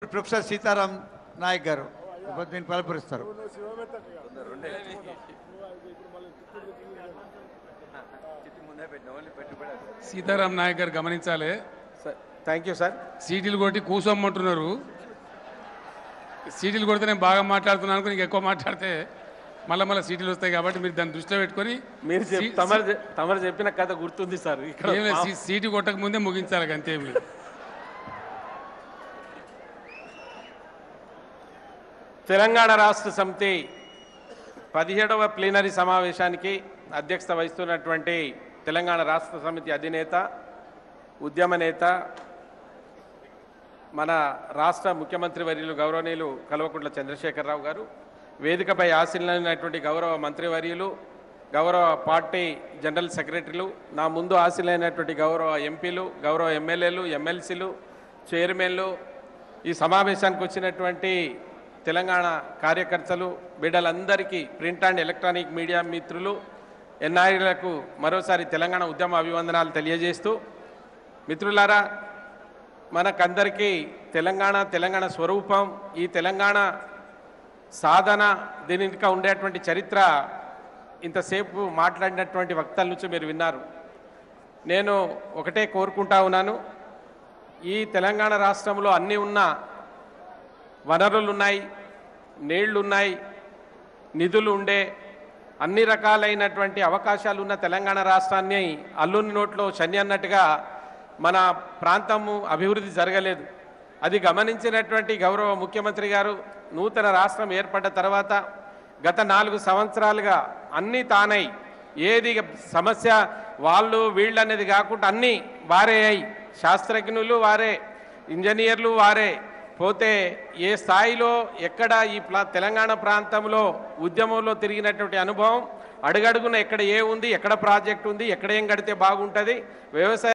Professor Sitaram Naik గారు దీన్ని పలపరుస్తారు. సీతారాం నాయక్ గారు గమనించాలి. Thank you sir. సీటీలు కొట్టి కూసోమ్మంటున్నారు. సీటీలు కొడితే నేను బాగా మాట్లాడుతున్నాను అనుకో, నీకు ఎక్కువ మాట్లాడితే మళ్ళీ సీటీలు వస్తాయి. కాబట్టి మీరు దాన్ని దృష్టిలో పెట్టుకొని మీరు తమరు చెప్పిన కథ గుర్తుంది సార్. సీటు కొట్టక ముందే ముగించాలి అంతే. తెలంగాణ రాష్ట్ర సమితి 17వ ప్లీనరీ సమావేశానికి అధ్యక్షత వహిస్తున్నటువంటి తెలంగాణ రాష్ట్ర సమితి అధినేత, ఉద్యమ నేత, మన రాష్ట్ర ముఖ్యమంత్రి వర్యులు గౌరవనీయులు కల్వకుంట్ల చంద్రశేఖరరావు గారు, వేదికపై ఆశీనులైనటువంటి గౌరవ మంత్రివర్యులు, గౌరవ పార్టీ జనరల్ సెక్రటరీలు, నా ముందు ఆశీనులైనటువంటి గౌరవ ఎంపీలు, గౌరవ ఎమ్మెల్యేలు, ఎమ్మెల్సీలు, చైర్మన్లు, ఈ సమావేశానికి వచ్చినటువంటి తెలంగాణ కార్యకర్తలు, బిడ్డలందరికీ, ప్రింట్ అండ్ ఎలక్ట్రానిక్ మీడియా మిత్రులు, ఎన్ఆర్ఐలకు మరోసారి తెలంగాణ ఉద్యమ అభివందనాలు తెలియజేస్తూ, మిత్రులారా, మనకందరికీ తెలంగాణ స్వరూపం, ఈ తెలంగాణ సాధన, దీని వెనుక ఉండేటువంటి చరిత్ర ఇంతసేపు మాట్లాడినటువంటి వక్తల నుంచి మీరు విన్నారు. నేను ఒకటే కోరుకుంటా ఉన్నాను, ఈ తెలంగాణ రాష్ట్రంలో అన్నీ ఉన్న వనరులు ఉన్నాయి, నీళ్లు ఉన్నాయి, నిధులు ఉండే, అన్ని రకాలైనటువంటి అవకాశాలు ఉన్న తెలంగాణ రాష్ట్రాన్ని అల్లుని నోట్లో శని అన్నట్టుగా మన ప్రాంతము అభివృద్ధి జరగలేదు. అది గమనించినటువంటి గౌరవ ముఖ్యమంత్రి గారు నూతన రాష్ట్రం ఏర్పడ్డ తర్వాత గత 4 సంవత్సరాలుగా అన్నీ తానై, ఏది సమస్య వాళ్ళు వీళ్ళు అనేది కాకుండా అన్నీ వారే అయి, శాస్త్రజ్ఞులు వారే, ఇంజనీర్లు వారే, పోతే ఏ స్థాయిలో ఎక్కడ ఈ తెలంగాణ ప్రాంతంలో ఉద్యమంలో తిరిగినటువంటి అనుభవం, అడుగడుగున ఎక్కడ ఏ ఉంది, ఎక్కడ ప్రాజెక్ట్ ఉంది, ఎక్కడ ఏం కడితే బాగుంటుంది, వ్యవసాయ